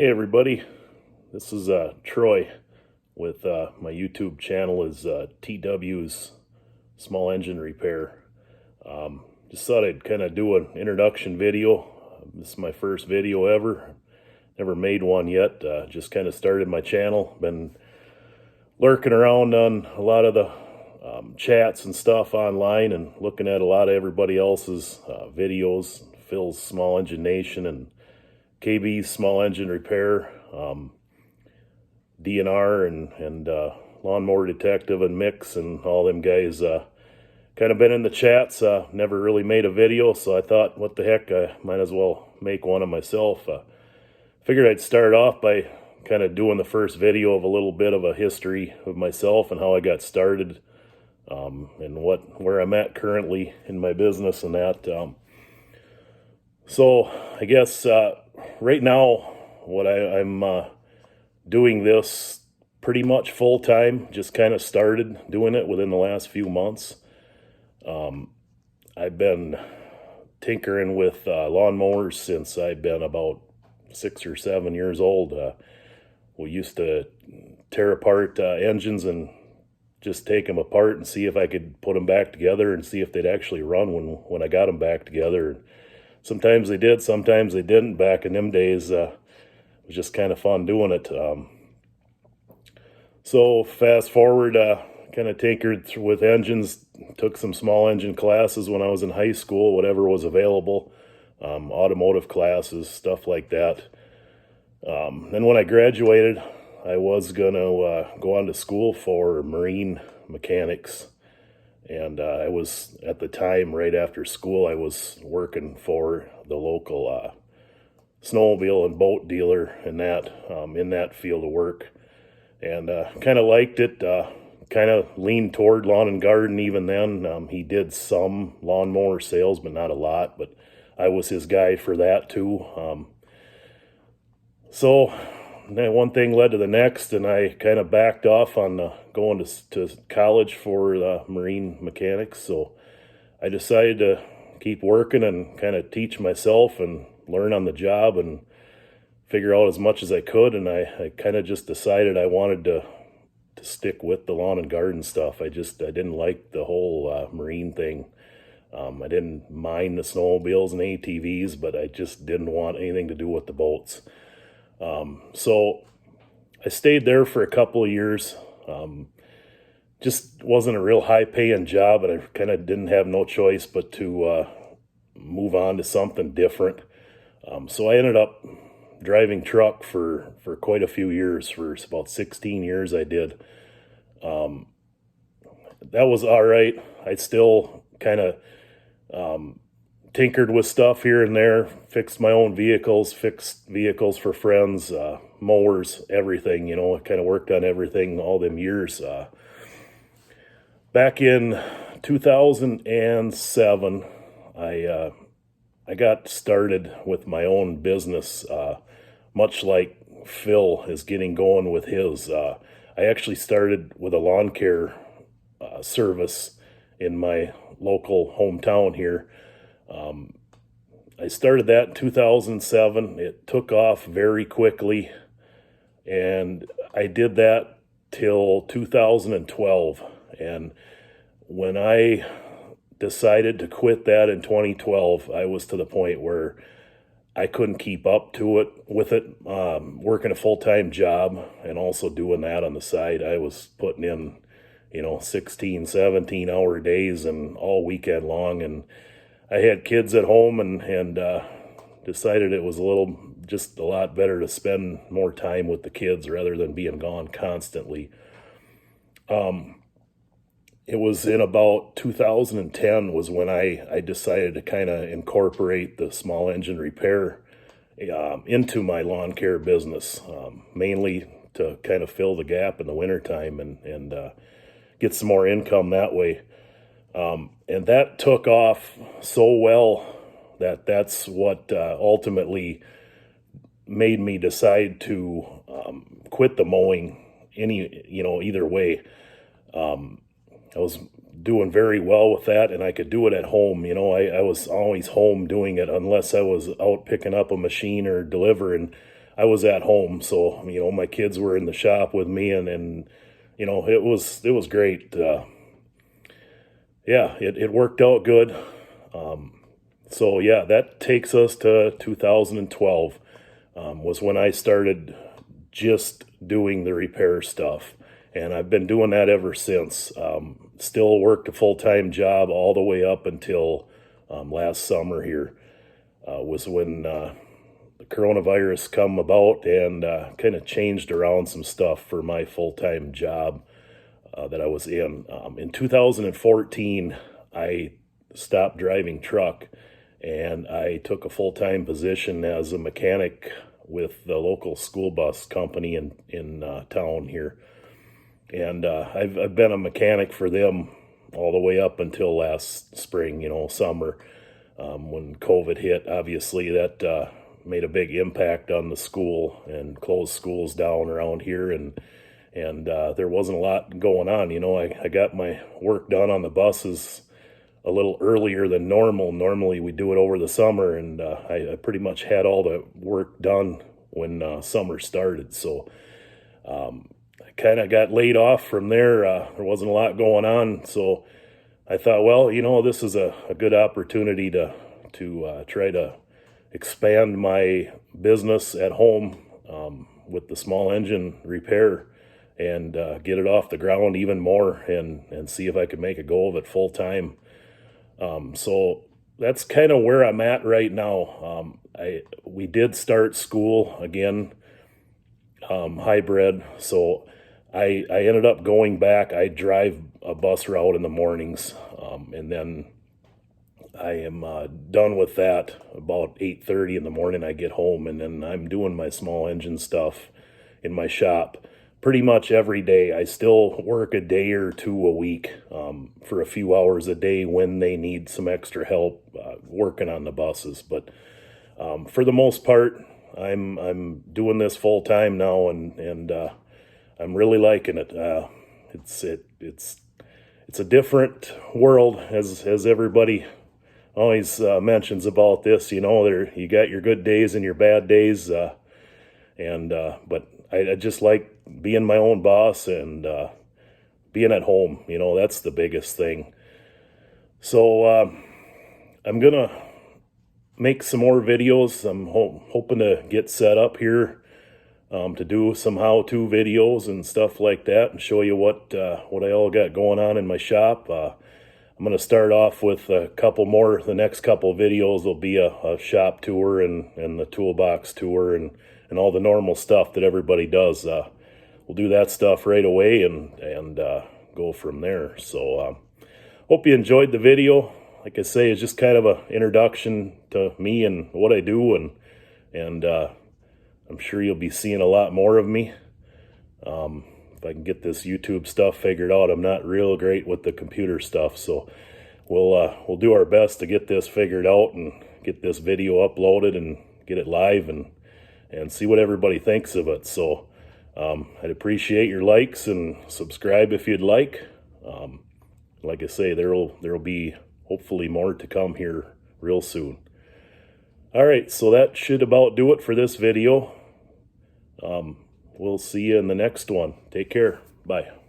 Hey everybody, this is Troy with my YouTube channel is TW's Small Engine Repair. Just thought I'd kind of do an introduction video. This is my first video ever. Never made one yet. Just kind of started my channel. Been lurking around on a lot of the chats and stuff online and looking at a lot of everybody else's videos. Phil's Small Engine Nation and KB's Small Engine Repair, DNR and Lawnmower Detective and Mix and all them guys kind of been in the chats. Never really made a video, so I thought, what the heck, I might as well make one of myself. Figured I'd start off by kind of doing the first video of a little bit of a history of myself and how I got started, and where I'm at currently in my business and that. So I guess right now, what I'm doing this pretty much full time. Just kind of started doing it within the last few months. I've been tinkering with lawnmowers since I've been about 6 or 7 years old. We used to tear apart engines and just take them apart and see if I could put them back together and see if they'd actually run when I got them back together. Sometimes they did, sometimes they didn't. Back in them days, it was just kind of fun doing it. So fast forward, kind of tinkered with engines, took some small engine classes when I was in high school, whatever was available, automotive classes, stuff like that. Then when I graduated, I was going to go on to school for marine mechanics. And I was, at the time, right after school, I was working for the local snowmobile and boat dealer in that field of work. And kind of liked it, kind of leaned toward lawn and garden even then. He did some lawnmower sales, but not a lot. But I was his guy for that too. So one thing led to the next, and I kind of backed off on going to college for marine mechanics. So I decided to keep working and kind of teach myself and learn on the job and figure out as much as I could. And I kind of just decided I wanted to stick with the lawn and garden stuff. I didn't like the whole marine thing. I didn't mind the snowmobiles and ATVs, but I just didn't want anything to do with the boats. So I stayed there for a couple of years. Just wasn't a real high paying job, and I kind of didn't have no choice but to move on to something different. So I ended up driving truck for quite a few years. For about 16 years I did. That was all right. I still kind of tinkered with stuff here and there, fixed my own vehicles, fixed vehicles for friends, mowers, everything, I kind of worked on everything all them years. Back in 2007, I got started with my own business, much like Phil is getting going with his. I actually started with a lawn care service in my local hometown here. I started that in 2007. It took off very quickly, and I did that till 2012. And when I decided to quit that in 2012, I was to the point where I couldn't keep up with it, working a full-time job and also doing that on the side. I was putting in, 16, 17-hour days and all weekend long, and I had kids at home and decided it was just a lot better to spend more time with the kids rather than being gone constantly. It was in about 2010 was when I decided to kind of incorporate the small engine repair into my lawn care business, mainly to kind of fill the gap in the wintertime and get some more income that way. And that took off so well that's what ultimately made me decide to quit the mowing either way. I was doing very well with that, and I could do it at home. I was always home doing it unless I was out picking up a machine or delivering. I was at home, so my kids were in the shop with me, and it was great. Yeah, it worked out good. So yeah, that takes us to 2012. Was when I started just doing the repair stuff, and I've been doing that ever since. Still worked a full-time job all the way up until last summer here. Was when the coronavirus come about and kind of changed around some stuff for my full-time job that I was in. In 2014, I stopped driving truck and I took a full-time position as a mechanic with the local school bus company in town here. And I've been a mechanic for them all the way up until last spring, summer, when COVID hit. Obviously, that made a big impact on the school and closed schools down around here, and there wasn't a lot going on. I got my work done on the buses a little earlier than normal. Normally we do it over the summer, and I pretty much had all the work done when summer started. So I kind of got laid off from there. There wasn't a lot going on, so I thought, well, this is a good opportunity to try to expand my business at home with the small engine repair and get it off the ground even more and see if I could make a go of it full time. So that's kind of where I'm at right now. We did start school again, hybrid. So I ended up going back. I drive a bus route in the mornings, and then I am done with that about 8:30 in the morning. I get home, and then I'm doing my small engine stuff in my shop pretty much every day. I still work a day or two a week for a few hours a day when they need some extra help working on the buses. But for the most part, I'm doing this full time now, and I'm really liking it. It's a different world, as everybody always mentions about this. You got your good days and your bad days, but I just like being my own boss and being at home. That's the biggest thing. So I'm gonna make some more videos. I'm hoping to get set up here to do some how-to videos and stuff like that, and show you what I all got going on in my shop. I'm going to start off with a couple more. The next couple videos will be a shop tour and the toolbox tour and all the normal stuff that everybody does. We'll do that stuff right away and go from there. So hope you enjoyed the video. Like I say, it's just kind of an introduction to me and what I do, and I'm sure you'll be seeing a lot more of me. If I can get this YouTube stuff figured out. I'm not real great with the computer stuff, so we'll do our best to get this figured out and get this video uploaded and get it live and see what everybody thinks of it. So I'd appreciate your likes and subscribe if you'd like. Like I say, there'll be hopefully more to come here real soon. All right, so that should about do it for this video. We'll see you in the next one. Take care. Bye.